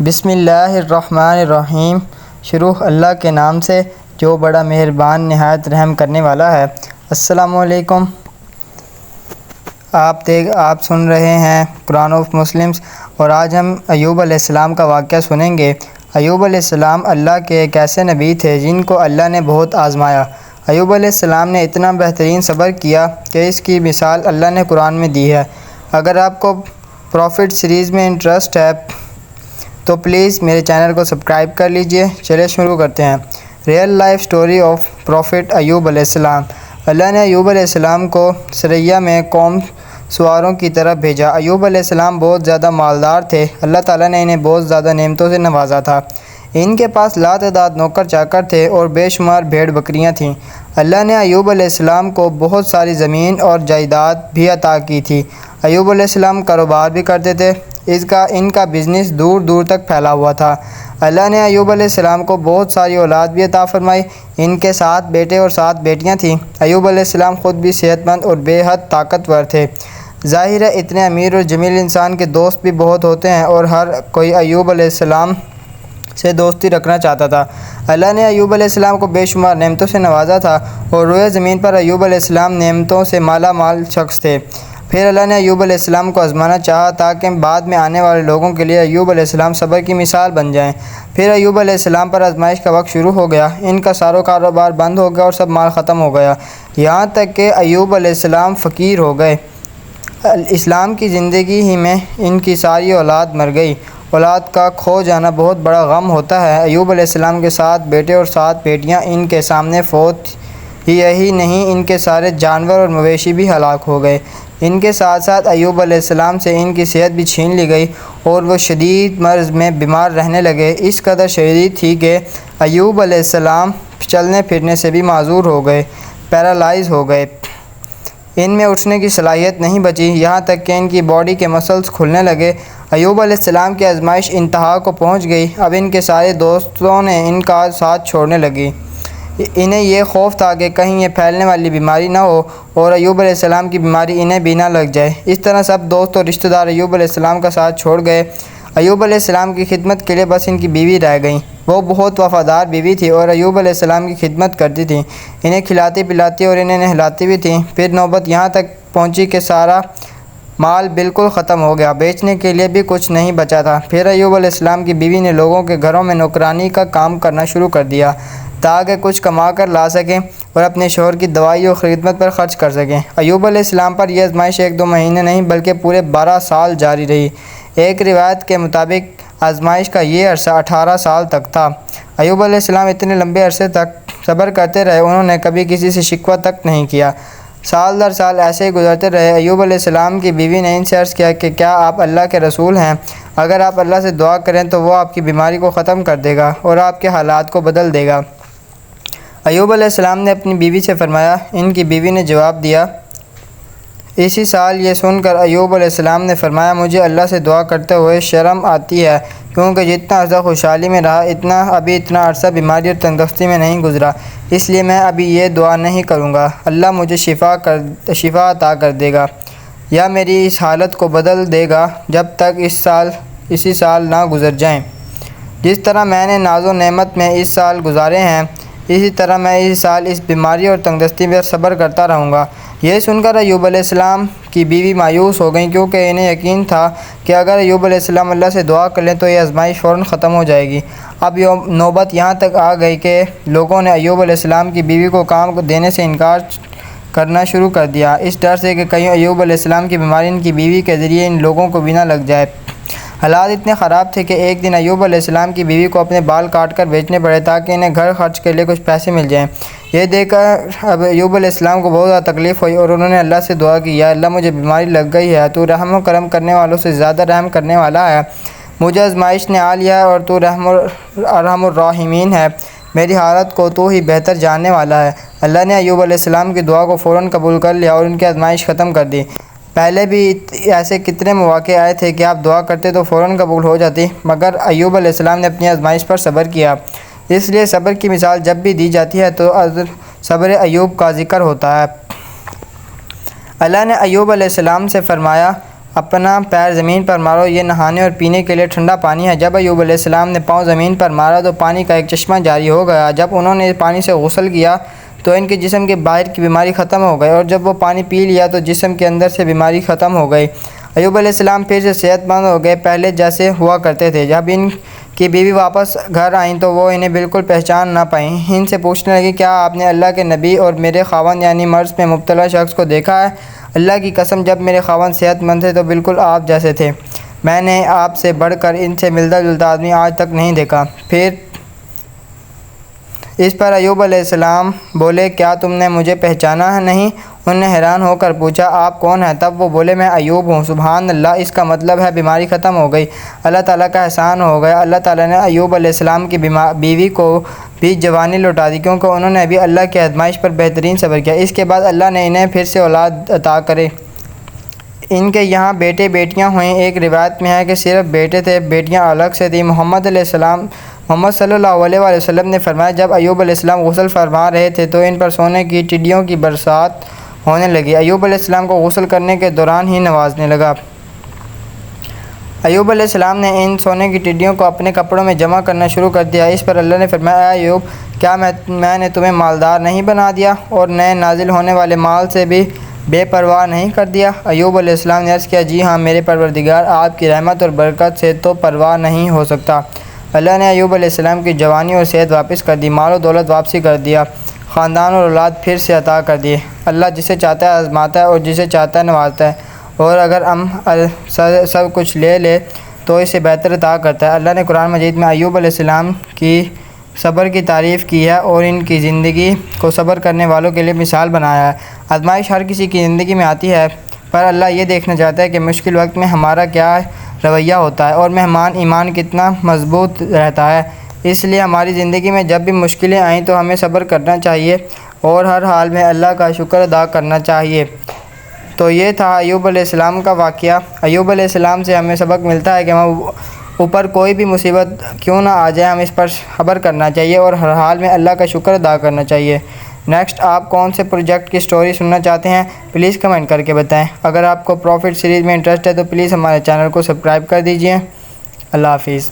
بسم اللہ الرحمن الرحیم۔ شروع اللہ کے نام سے جو بڑا مہربان نہایت رحم کرنے والا ہے۔ السلام علیکم۔ آپ سن رہے ہیں قرآن آف مسلمز، اور آج ہم ایوب علیہ السلام کا واقعہ سنیں گے۔ ایوب علیہ السلام اللہ کے ایک ایسے نبی تھے جن کو اللہ نے بہت آزمایا۔ ایوب علیہ السلام نے اتنا بہترین صبر کیا کہ اس کی مثال اللہ نے قرآن میں دی ہے۔ اگر آپ کو پروفٹ سیریز میں انٹرسٹ ہے تو پلیز میرے چینل کو سبسکرائب کر لیجئے۔ چلے شروع کرتے ہیں۔ Real life story of prophet Ayub علیہ السلام۔ اللہ نے ایوب علیہ السلام کو سریا میں قوم سواروں کی طرف بھیجا۔ ایوب علیہ السلام بہت زیادہ مالدار تھے۔ اللہ تعالیٰ نے انہیں بہت زیادہ نعمتوں سے نوازا تھا۔ ان کے پاس لاتعداد نوکر چاکر تھے اور بے شمار بھیڑ بکریاں تھیں۔ اللہ نے ایوب علیہ السلام کو بہت ساری زمین اور جائیداد بھی عطا کی تھی۔ ایوب علیہ السلام کاروبار بھی کرتے تھے۔ ان کا بزنس دور دور تک پھیلا ہوا تھا۔ اللہ نے ایوب علیہ السلام کو بہت ساری اولاد بھی عطا فرمائی۔ ان کے 7 بیٹے اور 7 بیٹیاں تھیں۔ ایوب علیہ السلام خود بھی صحت مند اور بے حد طاقتور تھے۔ ظاہر ہے اتنے امیر اور جمیل انسان کے دوست بھی بہت ہوتے ہیں، اور ہر کوئی ایوب علیہ السلام سے دوستی رکھنا چاہتا تھا۔ اللہ نے ایوب علیہ السلام کو بے شمار نعمتوں سے نوازا تھا، اور روئے زمین پر ایوب علیہ السلام نعمتوں سے مالا مال شخص تھے۔ پھر اللہ نے ایوب علیہ السلام کو آزمانا چاہا تاکہ بعد میں آنے والے لوگوں کے لیے ایوب علیہ السلام صبر کی مثال بن جائیں۔ پھر ایوب علیہ السلام پر آزمائش کا وقت شروع ہو گیا۔ ان کا سارا کاروبار بند ہو گیا اور سب مال ختم ہو گیا، یہاں تک کہ ایوب علیہ السلام فقیر ہو گئے۔ اسلام کی زندگی ہی میں ان کی ساری اولاد مر گئی۔ اولاد کا کھو جانا بہت بڑا غم ہوتا ہے۔ ایوب علیہ السلام کے 7 بیٹے اور 7 بیٹیاں ان کے سامنے فوت یہی نہیں، ان کے سارے جانور اور مویشی بھی ہلاک ہو گئے۔ ان کے ساتھ ساتھ ایوب علیہ السلام سے ان کی صحت بھی چھین لی گئی، اور وہ شدید مرض میں بیمار رہنے لگے۔ اس قدر شدید تھی کہ ایوب علیہ السلام چلنے پھرنے سے بھی معذور ہو گئے، پیرالائز ہو گئے۔ ان میں اٹھنے کی صلاحیت نہیں بچی، یہاں تک کہ ان کی باڈی کے مسلز کھلنے لگے۔ ایوب علیہ السلام کی آزمائش انتہا کو پہنچ گئی۔ اب ان کے سارے دوستوں نے ان کا ساتھ چھوڑنے لگی۔ انہیں یہ خوف تھا کہ کہیں یہ پھیلنے والی بیماری نہ ہو اور ایوب علیہ السلام کی بیماری انہیں بھی نہ لگ جائے۔ اس طرح سب دوست اور رشتہ دار ایوب علیہ السلام کا ساتھ چھوڑ گئے۔ ایوب علیہ السلام کی خدمت کے لیے بس ان کی بیوی رہ گئیں۔ وہ بہت وفادار بیوی تھی اور ایوب علیہ السلام کی خدمت کرتی تھی، انہیں کھلاتی پلاتی اور انہیں نہلاتی بھی تھیں۔ پھر نوبت یہاں تک پہنچی کہ سارا مال بالکل ختم ہو گیا، بیچنے کے لیے بھی کچھ نہیں بچا تھا۔ پھر ایوب علیہ السلام کی بیوی نے لوگوں کے گھروں میں نوکرانی کا کام کرنا شروع کر دیا تاکہ کچھ کما کر لا سکیں اور اپنے شوہر کی دوائی اور خدمت پر خرچ کر سکیں۔ ایوب علیہ السلام پر یہ آزمائش 1-2 مہینے نہیں بلکہ پورے 12 سال جاری رہی۔ ایک روایت کے مطابق آزمائش کا یہ عرصہ 18 سال تک تھا۔ ایوب علیہ السلام اتنے لمبے عرصے تک صبر کرتے رہے، انہوں نے کبھی کسی سے شکوہ تک نہیں کیا۔ سال در سال ایسے ہی گزرتے رہے۔ ایوب علیہ السلام کی بیوی نے ان سے عرض کیا کہ کیا آپ اللہ کے رسول ہیں؟ اگر آپ اللہ سے دعا کریں تو وہ آپ کی بیماری کو ختم کر دے گا اور آپ کے حالات کو بدل دے گا۔ ایوب علیہ السلام نے اپنی بیوی سے فرمایا۔ ان کی بیوی نے جواب دیا۔ اسی سال یہ سن کر ایوب علیہ السلام نے فرمایا، مجھے اللہ سے دعا کرتے ہوئے شرم آتی ہے، کیونکہ جتنا عرصہ خوشحالی میں رہا اتنا عرصہ بیماری اور تندرستی میں نہیں گزرا، اس لیے میں ابھی یہ دعا نہیں کروں گا اللہ مجھے شفا عطا کر دے گا یا میری اس حالت کو بدل دے گا جب تک اسی سال نہ گزر جائیں۔ جس طرح میں نے ناز و نعمت میں اس سال گزارے ہیں، اسی طرح میں اس سال اس بیماری اور تندرستی پر صبر کرتا رہوں گا۔ یہ سن کر ایوب علیہ السلام کی بیوی مایوس ہو گئیں، کیونکہ انہیں یقین تھا کہ اگر ایوب علیہ السلام اللہ سے دعا کر لیں تو یہ آزمائش فوراً ختم ہو جائے گی۔ اب نوبت یہاں تک آ گئی کہ لوگوں نے ایوب علیہ السلام کی بیوی کو کام دینے سے انکار کرنا شروع کر دیا، اس ڈر سے کہ کہیں ایوب علیہ السلام کی بیماری ان کی بیوی کے ذریعے ان لوگوں کو بھی نہ لگ جائے۔ حالات اتنے خراب تھے کہ ایک دن ایوب علیہ السلام کی بیوی کو اپنے بال کاٹ کر بیچنے پڑے تاکہ انہیں گھر خرچ کے لیے کچھ پیسے مل جائیں۔ یہ دیکھ کر اب ایوب علیہ السلام کو بہت زیادہ تکلیف ہوئی، اور انہوں نے اللہ سے دعا کی، یا اللہ مجھے بیماری لگ گئی ہے، تو رحم و کرم کرنے والوں سے زیادہ رحم کرنے والا ہے، مجھے آزمائش نے آ لیا ہے اور تو ارحم الراحمین ہے، میری حالت کو تو ہی بہتر جاننے والا ہے۔ اللہ نے ایوب علیہ السلام کی دعا کو فوراً قبول کر لیا اور ان کی آزمائش ختم کر دی۔ پہلے بھی ایسے کتنے مواقع آئے تھے کہ آپ دعا کرتے تو فوراً قبول ہو جاتی، مگر ایوب علیہ السلام نے اپنی آزمائش پر صبر کیا۔ اس لیے صبر کی مثال جب بھی دی جاتی ہے تو صبر ایوب کا ذکر ہوتا ہے۔ اللہ نے ایوب علیہ السلام سے فرمایا، اپنا پیر زمین پر مارو، یہ نہانے اور پینے کے لیے ٹھنڈا پانی ہے۔ جب ایوب علیہ السلام نے پاؤں زمین پر مارا تو پانی کا ایک چشمہ جاری ہو گیا۔ جب انہوں نے پانی سے غسل کیا تو ان کے جسم کے باہر کی بیماری ختم ہو گئی، اور جب وہ پانی پی لیا تو جسم کے اندر سے بیماری ختم ہو گئی۔ ایوب علیہ السلام پھر سے صحت مند ہو گئے، پہلے جیسے ہوا کرتے تھے۔ جب ان کی بیوی واپس گھر آئیں تو وہ انہیں بالکل پہچان نہ پائیں۔ ان سے پوچھنے لگی، کیا آپ نے اللہ کے نبی اور میرے خاوند یعنی مرض میں مبتلا شخص کو دیکھا ہے؟ اللہ کی قسم، جب میرے خاوند صحت مند تھے تو بالکل آپ جیسے تھے۔ میں نے آپ سے بڑھ کر ان سے ملتا جلتا آدمی آج تک نہیں دیکھا۔ پھر اس پر ایوب علیہ السلام بولے، کیا تم نے مجھے پہچانا ہے نہیں؟ انہوں نے حیران ہو کر پوچھا، آپ کون ہیں؟ تب وہ بولے، میں ایوب ہوں۔ سبحان اللہ، اس کا مطلب ہے بیماری ختم ہو گئی، اللہ تعالیٰ کا احسان ہو گیا۔ اللہ تعالیٰ نے ایوب علیہ السلام کی بیوی کو بھی جوانی لوٹا دی، کیونکہ انہوں نے بھی اللہ کی آزمائش پر بہترین صبر کیا۔ اس کے بعد اللہ نے انہیں پھر سے اولاد عطا کرے۔ ان کے یہاں بیٹے بیٹیاں ہوئیں۔ ایک روایت میں ہے کہ صرف بیٹے تھے، بیٹیاں الگ سے تھیں۔ محمد صلی اللہ علیہ وسلم نے فرمایا، جب ایوب علیہ السلام غسل فرما رہے تھے تو ان پر سونے کی ٹڈیوں کی برسات ہونے لگی۔ ایوب علیہ السلام کو غسل کرنے کے دوران ہی نوازنے لگا۔ ایوب علیہ السلام نے ان سونے کی ٹڈیوں کو اپنے کپڑوں میں جمع کرنا شروع کر دیا۔ اس پر اللہ نے فرمایا، اے ایوب، کیا میں نے تمہیں مالدار نہیں بنا دیا اور نئے نازل ہونے والے مال سے بھی بے پرواہ نہیں کر دیا؟ ایوب علیہ السلام نے عرض کیا، جی ہاں میرے پروردگار، آپ کی رحمت اور برکت سے تو پرواہ نہیں ہو سکتا۔ اللہ نے ایوب علیہ السلام کی جوانی اور صحت واپس کر دی، مال و دولت واپسی کر دیا، خاندان اور اولاد پھر سے عطا کر دیے۔ اللہ جسے چاہتا ہے آزماتا ہے اور جسے چاہتا ہے نوازتا ہے، اور اگر ہم سب کچھ لے تو اسے بہتر عطا کرتا ہے۔ اللہ نے قرآن مجید میں ایوب علیہ السلام کی صبر کی تعریف کی ہے اور ان کی زندگی کو صبر کرنے والوں کے لیے مثال بنایا ہے۔ آزمائش ہر کسی کی زندگی میں آتی ہے، پر اللہ یہ دیکھنا چاہتا ہے کہ مشکل وقت میں ہمارا کیا رویہ ہوتا ہے اور مہمان ایمان کتنا مضبوط رہتا ہے۔ اس لیے ہماری زندگی میں جب بھی مشکلیں آئیں تو ہمیں صبر کرنا چاہیے اور ہر حال میں اللہ کا شکر ادا کرنا چاہیے۔ تو یہ تھا ایوب علیہ السلام کا واقعہ۔ ایوب علیہ السلام سے ہمیں سبق ملتا ہے کہ ہم اوپر کوئی بھی مصیبت کیوں نہ آ جائے، ہم اس پر صبر کرنا چاہیے اور ہر حال میں اللہ کا شکر ادا کرنا چاہیے۔ نیکسٹ آپ کون سے پروجیکٹ کی سٹوری سننا چاہتے ہیں پلیز کمنٹ کر کے بتائیں۔ اگر آپ کو پروفٹ سیریز میں انٹرسٹ ہے تو پلیز ہمارے چینل کو سبسکرائب کر دیجئے۔ اللہ حافظ۔